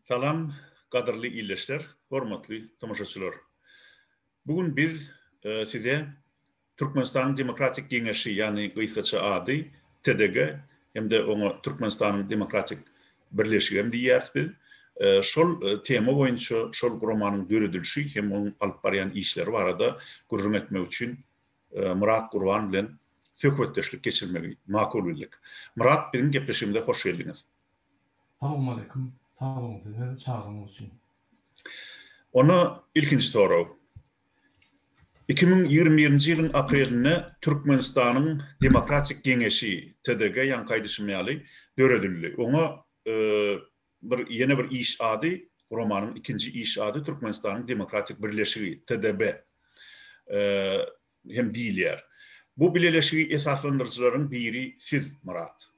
Salam, qadırlı illeşler, hormatly tamaşaçılar. Bugün biz size Türkmenistan Demokratik Geňeşi, yani gysgaça ady TDG, hem de onu Türkmenistan Demokratik Birleşigi hem diýäris. Şol tema boýunça şol gurumanyň döredilişi hem onun alyp barýan işleri barada gurrun etmek üçin Murat Gurban bilen söhbetdeşlik geçirmegi makul bildik. Murat, bizim gepleşigimize hoş geldiňiz. Assalamu alaikum. Sağ olun size çağrınız için. Onu ilkinci soru. 2021-nji ýylyň aprelinde Türkmenistanyň Demokratik Geňeşi TDG ýankaýdyşmaly döredildi. Oňa ýene bir iş ady, romanyň ikinji iş ady Türkmenistanyň Demokratik Birleşigi TDB hem diýilýär. Bu birleşigi esaslandyrjylaryň biri siz, Murat.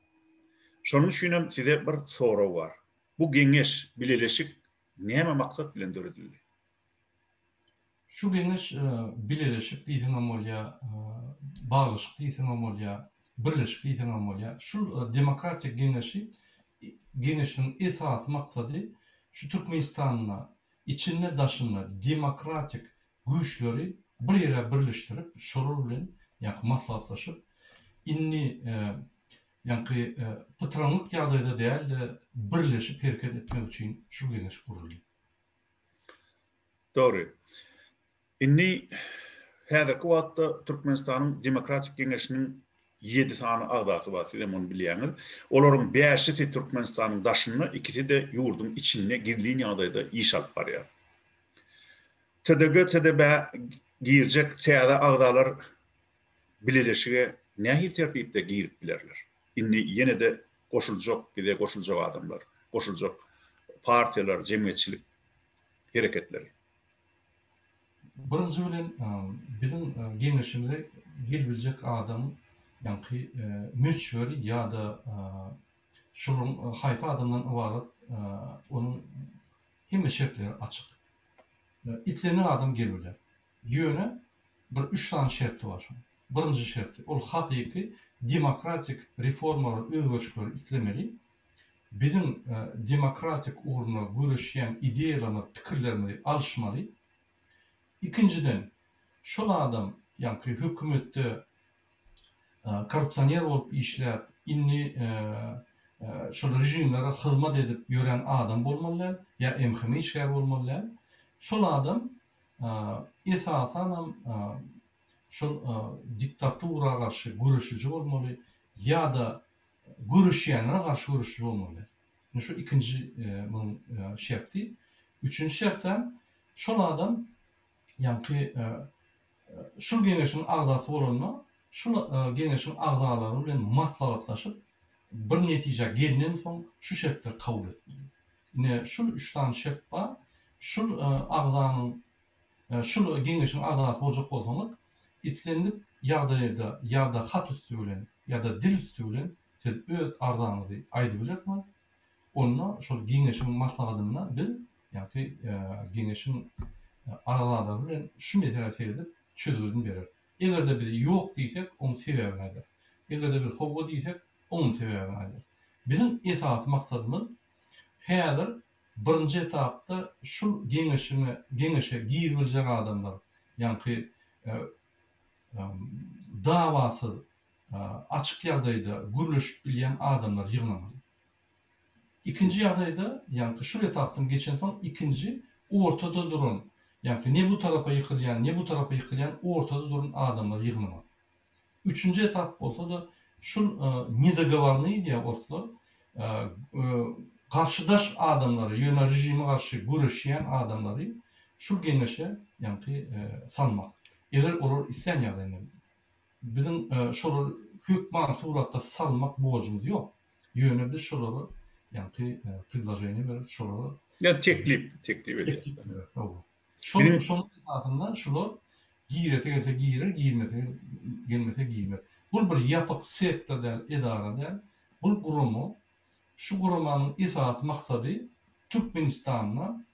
Şonuň üçin size bir soru bar. Bu geňeş birleşik näme maksat bilen döredildi? Şu geňeş birleşik diýsen bolýa, baglyşyk diýsen bolýa, birleşik diýsen bolýa. Şu demokratik geňeşiň esas maksady şu Türkmenistanyň içinde daşyna demokratik güýçleri bir ýere birleşdirip, şolar bilen ýa-ni maslahatlaşyp, inni pıtranlyk ýagdaýda däl birleşip hereket etmek üçin şu geňeş guruldy. Doğru. Inni häzirki wagtda Türkmenistanyň Demokratik Geňeşiniň 7 sany agdasy bar, siz onu bilýäňiz. Olaryň 5-i Türkmenistanyň daşyna, 2-si de ýurdun içinde gizli ýagdaýda iş alyp barýar. TDG, TDB giýirjek täze agdalar birleşige nähil tertipde giýip bilerler. Inni ýene de goşuljak, bize goşuljak adamlar, goşuljak partiýalar, jemgyýetçilik hereketleri. Birinji bilen bizim geňeşimizde gelbiljek adam ýa-ni müçberi ýa-da şolun haýfa adamdan ibaret onun hemme şertleri açyk. İtlenen adam gelbiler. Ýöne bir 3 tane şerti var. Birinji şerti ol hakyky demokratik reformalar özgörçleri islemeli. Bizim demokratik uğruna görüşýän ideýalarna, pikirlerine alışmaly. İkinciden, şol adam, ýa-ni hökümetde korrupsioner bolup işläp, inni şol rejimlere hyzmat edip ýören adam bolmaly, ýa emhime işler bolmaly. Şol adam esasan şol diktaturaga garşy görüşüji bolmaly, ýa-da görüşýänlere garşy görüşüji bolmaly. Şu ikinji bunun şerti. Üçüncü şertden şol adam ýa-ni şu geňeşiň agdasy bolanma, şu geňeşiň agdalary bilen maslahatlaşyp bir netije gelinen soň şu şertler kabul etmeli. Ne şu 3 tane şert bar. Şu agdanyň şu geňeşiň agdasy boljak bolsaňyz, itlenip ýagdaýda ýa-da hat üstü bilen ýa-da dil üstü bilen siz öz agdanyňyzy aýdyp bilersiniz. Onda şol geňeşiň maslahatyna bil, ýa-ni geňeşiň aralarda bilen şu mesele edip çözülüni berer. Egerde biz ýok diýsek, onu sebäbini aýdar. Egerde biz howwa diýsek, onu sebäbini aýdar. Bizim esas maksadymyz häzir birinji etapda şu geňeşe giýibiljek adamlar, ýa-ni dawasyz, açyk ýagdaýda gürleşip bilýän adamlar ýygnamaly. İkinji ýagdaýda, ýa-ni şu etapdan geçen soň ikinji ortada duran, ýa-ni ne bu tarapa ýykylýan, ne bu tarapa ýykylýan ortada duran adamlar ýygnamaly. Üçüncü etap bolsa da şu nedogovorny diýip bolsa, karşıdaş adamları, ýöne rejime garşy görüşýän adamlary şu geňeşe ýa-ni salmak. Eger olar isleýän ýagdaýda bizim şolary hökman suratda salmak borjumyz ýok. Ýöne biz şolary ýa-ni предложение berip şolary teklip edýär. Şonun esasında şular giýrese gelse giýrer, gelmese giýmer. Bu bir ýapyk sekta däl, edara däl. Bu gurumy, şu gurumanyň esas maksady Türkmenistanyň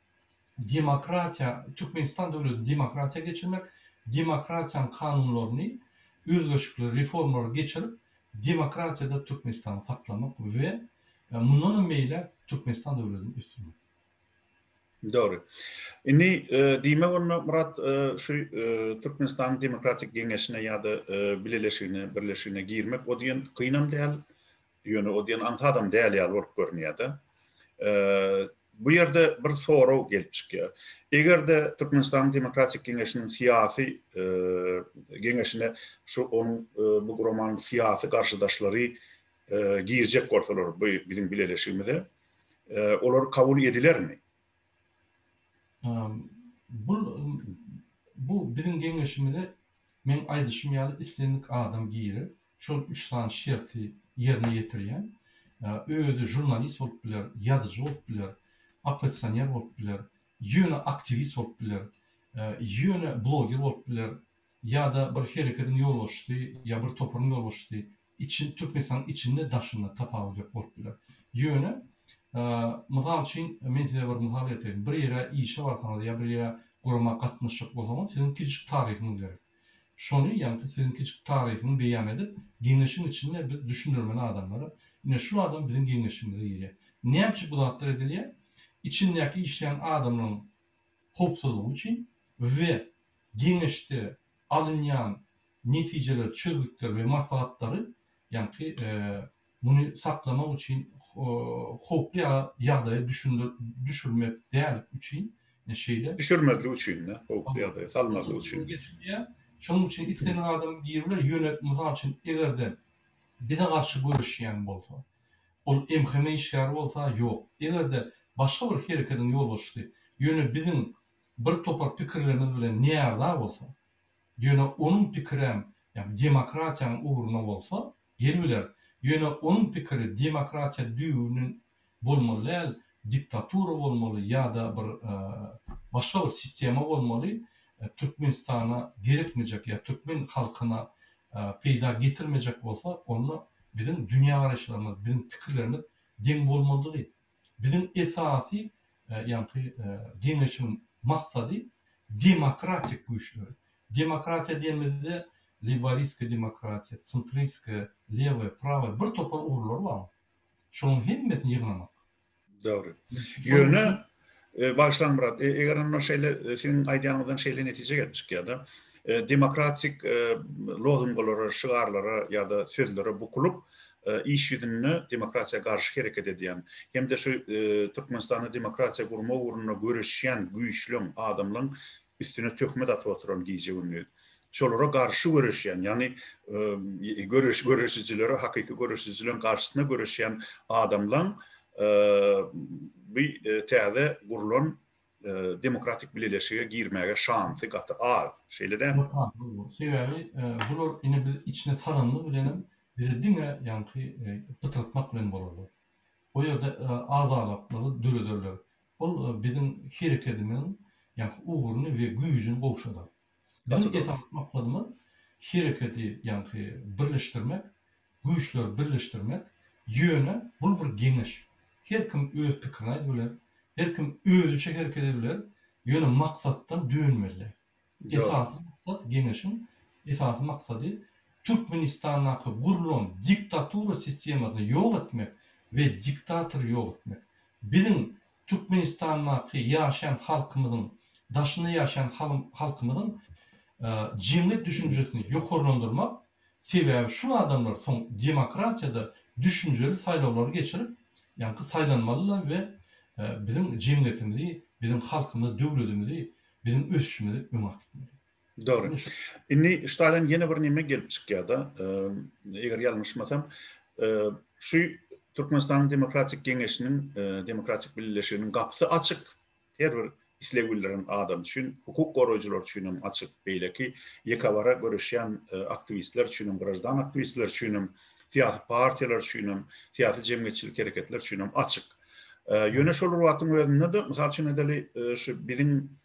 Türkmenistan döwleti demokratiýa geçirmek, demokratiýanyň kanunlaryny özgörçli reformalar geçirip demokratiýada Türkmenistany saklamak we mundan meýle Türkmenistan döwletini üstünmek. Doğru. Inni dime onu Murat şu Türkmenistan Demokratik Geňeşine ya da birleşigine girmek o diýen kynam däl, ýöne o diýen antadam däl ýaly bolup görnýärdi. Bu ýerde bir soraw gelip çykýar. Egerde Türkmenistan Demokratik Geňeşiniň syýasy geňeşine şu onun bu roman syýasy garşydaşlary girjek bolsalar bu bizim birleşigimizde olar kabul edilermi? Bu bizim geňeşimizde men aýdyşym ýaly islendik adam giýirir. Şol 3 tane şerti yerine ýetirýän. Özü jurnalist bolup biler, ýazyjy bolup biler, opozitsioner bolup biler, ýöne aktivist bolup biler, ýöne bloger bolup biler, ýa-da bir hereketiň ýolbaşçy, ýa bir toparyň ýolbaşçy, Türkmenistan içinde daşyna tapawut bolup biler. Ýöne mysal üçin men size bir mysal ýetirem. Bir ýere işe barsanız ýa bir ýere gurama gatnaşyk bolsaňyz, siziň kiçik taryhyňyz gerek. Şonu ýa-ni siziň kiçik taryhyňyzy beýan edip, geňeşiň içinde biz düşündirmeli adamlara. Ine şu adam bizim geňeşimizde ýerler. Näçe bu zatlar edilýär? İçindäki işleyen adamyň hopsuzlugy üçin we geňeşde alınýan netijeler, çözgükler we maslahatlary ýa-ni muny saklamak üçin hoply ýagdaýa düşürmek däl üçin şeýle Düşürmeklik üçin, hoply ýagdaýa salmaklyk üçin. Şonuň üçin islenýän adam giýirler, ýönet mysal üçin egerde bize garşy görüşýän bolsa, ol emheme işgär bolsa ýok. Egerde başga bir hereketiň ýolbaşçy, ýöne bizim bir topar pikirlerimiz bilen näýärda bolsa, ýöne onuň pikirem, ýa demokratiýanyň uğruna bolsa, gelbiler. Ýöne onuň pikiri demokratiýa düýünün bolmaly, diktatura bolmaly ýa-da bir başga bir sistema bolmaly. Türkmenistana gerekmeyecek ya Türkmen halkına peyda getirmeyecek olsa onu bizim dünya araştırmalarımız, bizim fikirlerimiz den bolmalıdır. Bizim esasy ýa-ni geňeşiň maksady demokratik güýçler. Demokratiýa diýilmede liberalistska demokratiýa, centristska, lewa, prawa bir topar urlar bar. Şonuň hemmetini ýygnamak. Doğru. Ýöne başlan Murat, eger o şeyler senin aýdýanyňdan şeyle netije gelip çykýardy. Demokratik lozunglary, şygarlary ýa-da sözleri bukulup iş ýüzünde demokratiýa garşy hereket edýän, hem de şu Türkmenistany demokratiýa gurma uğruna görüşýän güýçlü adamlaryň üstüne töhmet atyp oturan giýjegini. Şolara garşy görüşýän, ýani görüşçilere, hakyky görüşçileriň garşysyna görüşýän adamlaryň bir täze gurulan demokratik birleşige girmäge şansy gaty az. Şeýle dämi? Sebebi bular ine biz içine salanly bilen bize diňe ýa-ni pytratmak bilen bolarlar. O ýerde azalaklary döredirler. Ol bizim hereketimiň ýa-ni uğruny we güýjüni gowşadar. Bizim esas maksadymyz hereketi ýa-ni birleşdirmek, güýçleri birleşdirmek ýöne bul bir geňeş. Her kim öz pikirini aýdybiler, her kim özüçe hereket edebiler, ýöne maksatdan dönmeli. Esasy maksat geňeşiň esasy maksady Türkmenistanyňky gurulan diktatura sistemasyny ýok etmek we diktatory ýok etmek. Bizim Türkmenistanyňky ýaşaýan halkymyzyň, daşyna ýaşaýan halkymyzyň jemgyýet düşünjesini ýokarlandyrmak, sebäbi şu adamlar soň demokratiýada düşünjeli saýlawlary geçirip ýa-ni saýlanmalylar we bizim jemgyýetimizi, bizim halkymyzy, döwletimizi, bizim ösüşimizi öňe gitmeli. Doğru. Inni ştadan ýene bir näme gelip çykýardy. Eger ýalňyşmasam, şu Türkmenistan Demokratik Geňeşiniň, demokratik birleşiginiň gapsy açyk. Her bir islegülleriň adam üçin, hukuk goraýjylar üçin açyk. Beýleki ýekabara görüşýän aktivistler üçin, grajdan aktivistler üçin, siyasi partiýalar üçin, siyasi jemgyýetçilik hereketler üçin açyk. Ýöne şol wagtyň özünde de mysal üçin edeli şu bizim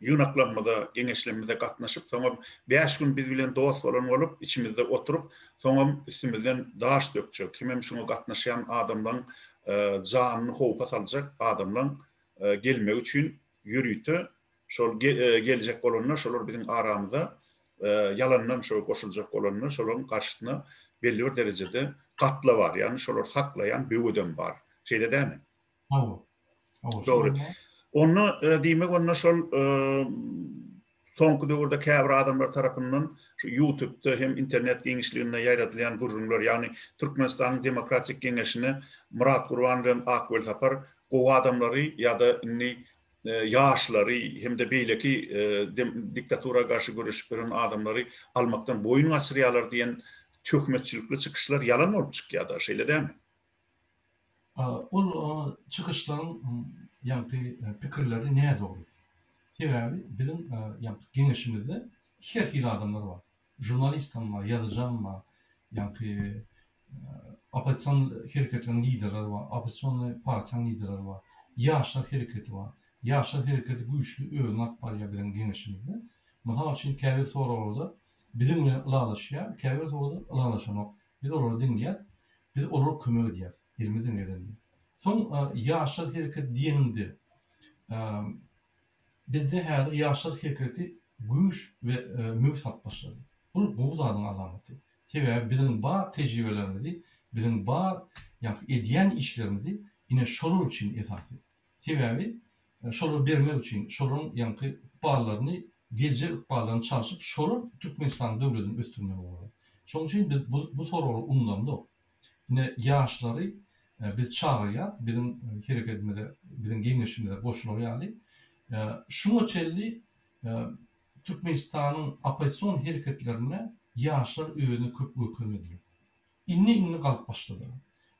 ýunaklanmada, geňeşlenmede gatnaşyp, soňra 5 gün biz bilen dost bolan bolup, içimizde oturup, soňra üstümizden daş dökjek. Kimem şoňa gatnaşýan adamlaryň janyny howpa saljak adamlaryň gelmek üçin ýürüýte, şol geljek bolanlar şolar bizim aramyzda yalandan şo goşuljak bolanlar şolaryň garşysyna belli bir derejede gatla bar. Ýani şolar saklayan böweden bar. Şeýle dämi? Hawa. Doğru. Onu diýmek onda şol soňky döwürde käbir adamlar tarapyndan şu YouTube'da hem internet geňişligine ýaratylan gurrunlar, ýagny Türkmenistanyň Demokratik Geňeşine Murat Gurban bilen Akgül Tapar gowy adamlary ýa-da inni ýaşlary hem de beýleki diktatura garşy görüşip beren adamlary almakdan boyun açyrýarlar diýen töhmetçilikli çykyşlar ýalan bolup çykýar-da, şeýle dämi? Ol çykyşlaryň pikirleri näme dogry? Sebäbi bizim geňeşimizde her hil adamlar bar. Jurnalistlar bar, ýazyjan bar, opposision hereketleriň liderleri bar, opposision partiýaň liderleri bar, ýaşlar hereketi bar. Ýaşlar hereketi güýçli öňap barýar bilen geňeşimizde. Mysal üçin käbir soralarda bizim bilen ılalaşýar, käbir soralarda ılalaşanok. Biz olary dinleýär, biz olary kömek edýäs, elimizden gelende. Soň ýaşlar hereketi diýeninde bizde häzir ýaşlar hereketi güýç we möhsat başlady. Bu gowdadyň alamaty. Sebäbi bizim bar tejribelerimiz, bizim bar edýän işlerimiz ine şolar üçin esasy. Sebäbi şolar bermek üçin, şolaryň barlaryny, gelje ykballaryny çalyşyp şolar Türkmenistan döwletini östürmek bolýar. Şoň üçin biz bu soragary umdandyk. Ine ýaşlary biz çağırýar, bizim hereketimizde, bizim geňeşimizde boşluq ýaly. Şuňa çelli Türkmenistanyň opposision hereketlerine ýaşlar öýüni köp görkezmediler. Inni galyp başladylar.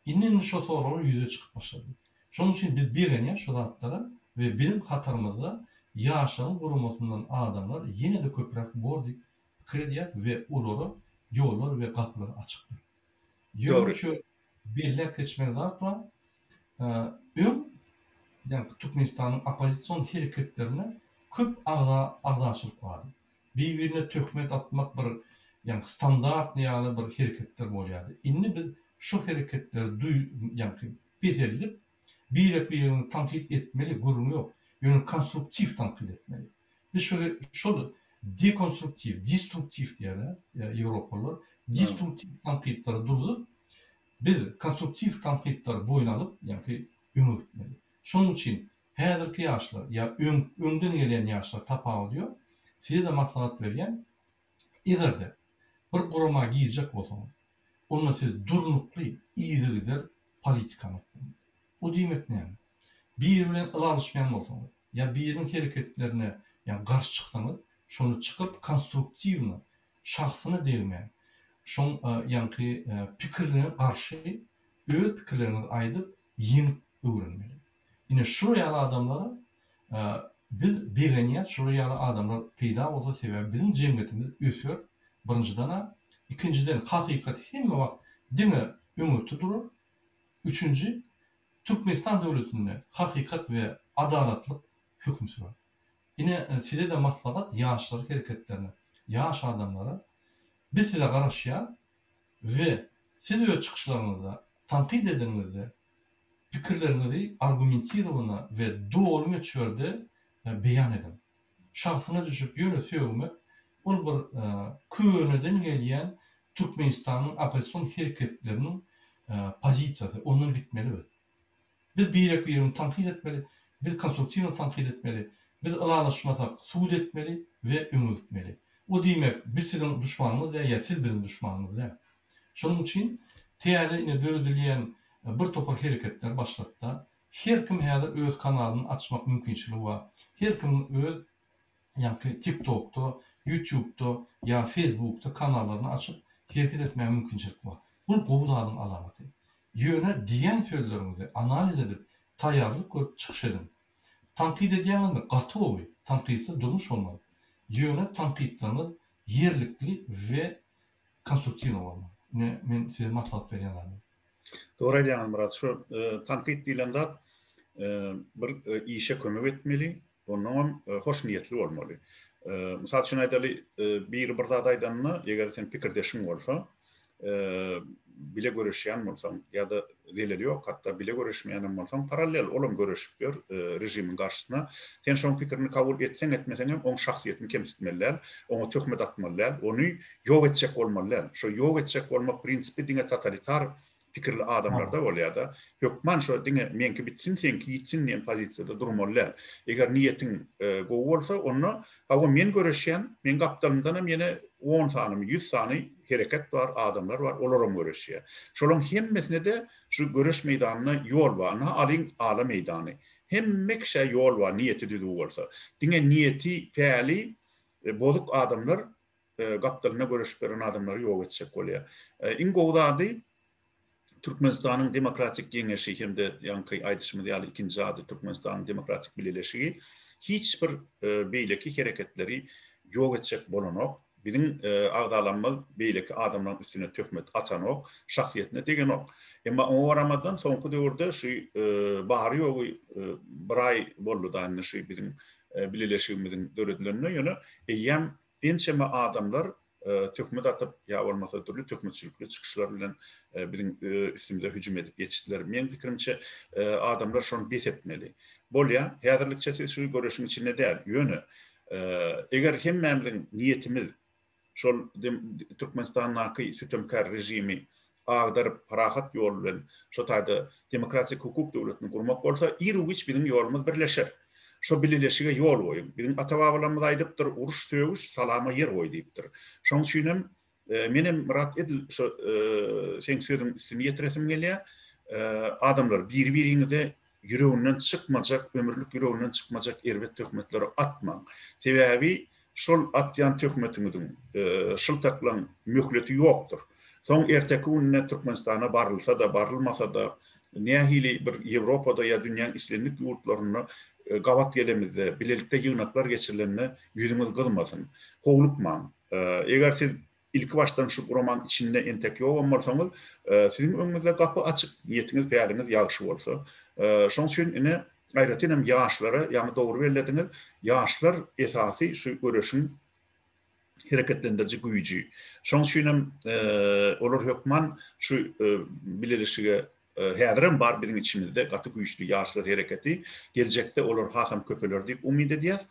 Inni şo soragary ýüze çykyp başlady. Şoň üçin biz berenýär şo zatlara we bizim hatarymyzda ýaşlaryň gurumasyndan adamlar ýene-de köprek bordik krediyat we olary ýollar we gaplar açykdyr. Ýöne şu belli geçmeli zatlar Türkmenistanyň opposision hereketlerine köp agdaşylyk bardy. Bir-birine töhmet atmak bir standart ýaly bir hereketler bolýardy. Inni biz şu hereketleri beterilip bir-birini tankit etmeli gurrun ýok. Ýöne konstruktiv tankit etmeli. Biz şolu dekonstruktiv, destruktiv diýerler Ýewropalılar. Destruktiv tankitleri durdup biz konstruktiv tankitleri boyun alyp öňe gitmeli. Şoň üçin häzirki ýaşlar öňden gelen ýaşlar tapaw diýor. Size de maslahat berýän, egerde bir gurama giýjek bolsaňyz, onda siz durnukly, iýdigider politikany. O diýmek näme? Bir bilen ılaşmayan bolsaňyz, ýa biriň hereketlerine garşy çyksaňyz, şonu çykyp konstruktiwni, şahsyny degmeň. Şoň pikirlerine garşy öz pikirlerini aýdyp ýeňip öwrenmeli. Ine şu ýaly adamlara biz begenýär, şu ýaly adamlar peýda bolsa sebäbi bizim jemgyýetimiz ösýär. Birinjiden, ikinciden hakykat hemme wagt diňe öňe tuturur. Üçüncü, Türkmenistan döwletinde hakykat we adalatlyk hökm sürýär. Ine size de maslahat ýaşlar hereketlerine, ýaş adamlara biz size garaşýar we siz öz çykyşlaryňyzda tankit edilmede pikirlerinizi argumentirowna we dogry çörde beýan edin. Şahsyna düşüp ýöne söýmek ol bir köýneden gelýän Türkmenistanyň opposision hereketleriniň pozisiýasy, onuň gitmeli. Biz bir-birini tankit etmeli, biz konstruktiw tankit etmeli, biz ılaşmasak suud etmeli we öňe gitmeli. O diýmek biz sizin düşmanymyz ýa siz bizim düşmanymyz. Şonuň üçin teýärli döwredilýän bir topar hereketler başlatda. Her kim häzir öz kanalyny açmak mümkinçiligi bar. Her kim öz TikTok'da, YouTube'da ýa Facebook'da kanallaryny açyp hereket etmäge mümkinçiligi bar. Bu gowdadyň alamaty. Ýöne diýen sözlerinizi analiz edip taýýarlyk görüp çykyş edin. Tankit edýäňizde gatowy, tankitsiz durmuş bolmaz. Ýöne tankitleriniz yerlikli we konstruktiw bolmaly. Men size maslahat berýän. Doğru aýdýan Murat, şu tankit diýilende bir işe kömek etmeli, onuň hoş niýetli bolmaly. Mysal üçin aýdaly, bir zat aýdanyny, eger sen pikirdeşiň bolsa, bile görüşýän bolsaň ýa-da zeleli ýok, hatda bile görüşmeýän bolsaň paralel olam görüşüp ber rejimiň garşysyna. Sen şoň pikirini kabul etseň etmeseň hem oň şahsiýetini kemsitmeliler, oňa töhmet atmalylar, ony ýok etjek bolmalylar. Şo ýok etjek bolmak prinsipi diňe totalitar pikirli adamlar da bolýar da. Hökman şo diňe menki bitsin senki gitsin diýen pozisiýada durmalylar. Eger niýetiň gowy bolsa onu hawa men göreşýän, men gapdalymdanam ýene 10 sany, 100 sany hereket var, adamlar var, olaram göreşýär. Şolaryň hemmesine de şu göreş meýdanyna ýol bar, alyň ala meýdany. Hemme kişe ýol bar, niýeti düzgün bolsa. Diňe niýeti päli bozuk adamlar gapdalyna göreşip beren adamlar ýok etjek bolýar. Iň gowdady Türkmenistanyň demokratik geňeşi hemde ýanky aýdyşmy ýaly ikinji ady Türkmenistanyň demokratik birleşigi hiç bir beýleki hereketleri ýok etjek bolanok, biziň agdalanmaly beýleki adamlaryň üstüne töhmet atanok, şahsiýetine degenok. Emma o aramadan soňky döwürde şu bahary ýogy bir ay boldy da şu biziň birleşigimiziň döwletlerine ýöne eýem ençeme adamlar töhmet atıp ya olmasa türlü töhmetçilikle çıkışlar bilen bizim üstümüze hücum edip geçtiler. Men pikirimçe adamlar şonu bes etmeli. Bolya, häzirlikçe siz şu görüşün içinde däl, ýöne. Eger hemmemiziň niýetimiz şol Türkmenistanyň sütemkar rejimi agdaryp parahat ýol bilen şo taýda demokratik hukuk döwletini gurmak bolsa, ýürügiç biziň ýolumyz birleşer. Şo birleşige ýol goýun. Biziň ata-babalarymyz aýdypdyr, uruş töwüş salama yer goý diýipdir. Şoň üçin menem Murat edil şo sen söýdüň üstüne ýetiresim gelýär. Adamlar bir-biriňize ýüreginden çykmajak, ömürlük ýüreginden çykmajak erbet töhmetleri atmaň. Sebäbi şol atýan töhmetiňiziň şyltaklan möhleti ýokdur. Soň erteki gününe Türkmenistana barylsa da, barylmasa da, nähili bir Ýewropada ýa dünýäň islenlik ýurtlaryna gavat gelemizde, bilelikde yığınaklar geçirilenine yüzümüz kızmasın. Kovlukman. Eğer siz ilk baştan şu roman içinde entek yok olmarsanız, sizin önünüzde kapı açık, niyetiniz, feyaliniz yağışı olsa. Şoň üçin ine gaýratynam ýaşlara, ýani dogry bellediniz, ýaşlar esasy şu görüşün hereketlendirici güýji. Şoň üçin olar hökman şu bilelişige häzirim bar biziň içimizde gaty güýçli ýaşlar hereketi, gelecekde olar hasam köpeler diýip umyt edýäs.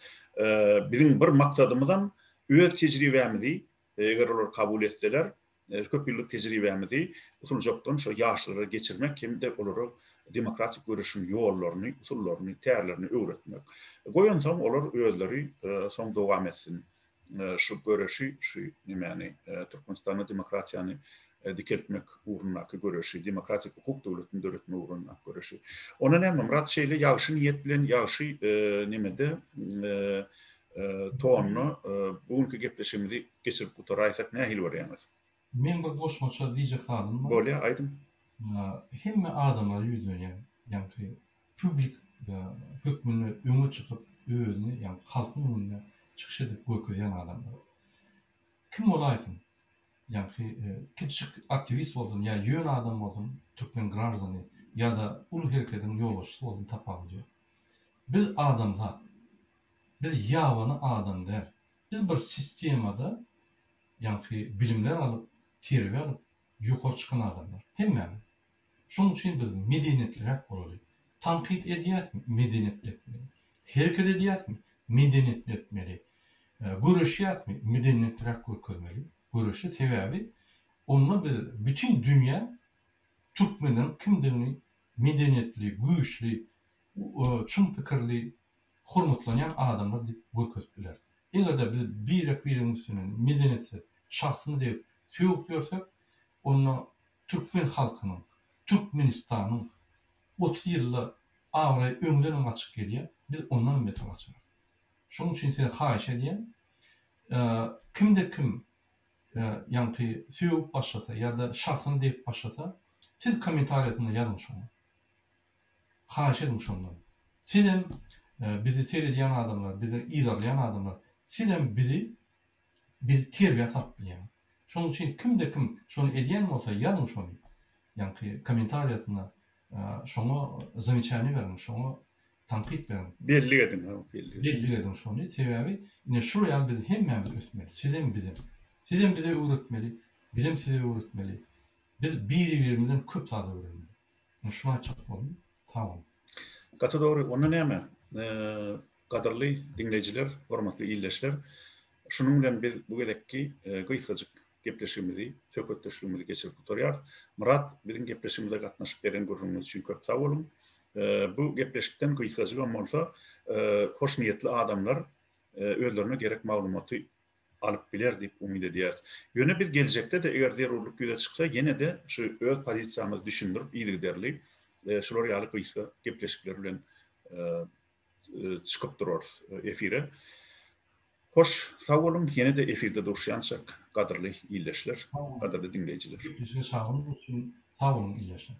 Biziň bir maksadymyzam öz tejribemizi, eger olar kabul etseler, köp ýyllyk tejribemizi usuljokdan şo ýaşlara geçirmek, hemde olary demokratik görüşün ýollaryny, usullaryny, täherlerini öwretmek. Goýansam olar özleri soň dowam etsin. Şu görüşi, şu nimeni Türkmenistanyň demokratiýany dikeltmek uğrunaki görüşü, demokratik hukuk devletinin döwletine uğrunaki görüşü. Ona näme Murat şeýle ýagşy niýet bilen ýagşy nimede tonu bugünkü gepleşigimizi geçirip gutaraýsak nähili berýäňiz? Men bir goşmaça diýjek halym bar. Bolýa, aýdym. Hemme adamlar ýüzüne, ýani publik hökmüne öňe çykyp, özüni, ýani halkyň önüne çykyş edip gökürýän adamlar. Kim bolaýsyn? Yani küçük aktivist olsun ya yön adam olsun Türkmen grajdany ya da ulu hereketin ýolbaşçysy olsun tapabiliyor. Biz adam zat. Biz ýawany adam der. Biz bir sistemada yani bilimler alıp, terbiýe alıp ýokary çykan adamlar. Hemmemiz. Şoň üçin biz medeniyetliräk bolalıyk. Tankit edýärmi? Medeniyetli etmeli. Hereket edýärmi? Medeniyetli etmeli. Görüşýärmi? Medeniyetliräk görkezmeli. Görüşü sebäbi onunla bütün dünýä Türkmeniň kimdigini medeniyetli, güýçli, çyn pikirli, hormatlanýan adamlar diýip görkezdiler. Eger biz birimiz üstüne medeniýetsiz şahsyny diýip söýüp ýörsek, onu Türkmen halkynyň, Türkmenistanyň 30 ýylda awray öňden açyk gelýär, biz ondan beter açyk. Şoň üçin seni haýyş edýän, kimde kim yani söýüp başlasa ya da şahsyny diýip başlasa, siz kommentariýatyna ýazın şonu. Haýyş edin şondan. Sizem bizi seyredýän adamlar, bizi ýazarlayan adamlar, sizem bizi terbiýe sap bilýän. Şoň üçin kimde kim şonu edýän bolsa ýazyn şonu. Yani kommentariýatyna şonu zamечание berin, şonu tankit berin. Belli edin, belli edin şonu. Sebäbi ine şuraya biz hemmemiz ösmeli. Sizem bizim. Sizem bize öğretmeli, bizim size öğretmeli. Biz birimizden köp zada öğrenmeli. Şuna açık olun, tamam. Gaty dogry, onda näme? Gaderly dinleyijiler, hormatly ýyldaşlar, şunun bilen biz bu gedekki gyýsgaçyk gepleşigimizi, söhbetleşigimizi geçirip oturýar. Murat, biziň gepleşigimize gatnaşyp beren görüşüňiz üçin köp sag bolun. Bu gepleşikden gysgaçylan bolsa, hoş niyetli adamlar özlerine gerek maglumaty alıp biler diýip umyt edýär. Ýöne biz gelecekde de eger zerurluk ýüze çyksa, ýene de şu öz pozisiýamyzy düşündirip ýygyderli. Şular ýaly gysga gepleşikler bilen çıkıp durur efire. Hoş, sağ olun. Yine de efirde duruşansak, kadırlı iyileşler, kadırlı dinleyiciler. Bize sağ olun, sağ olun iyileşler.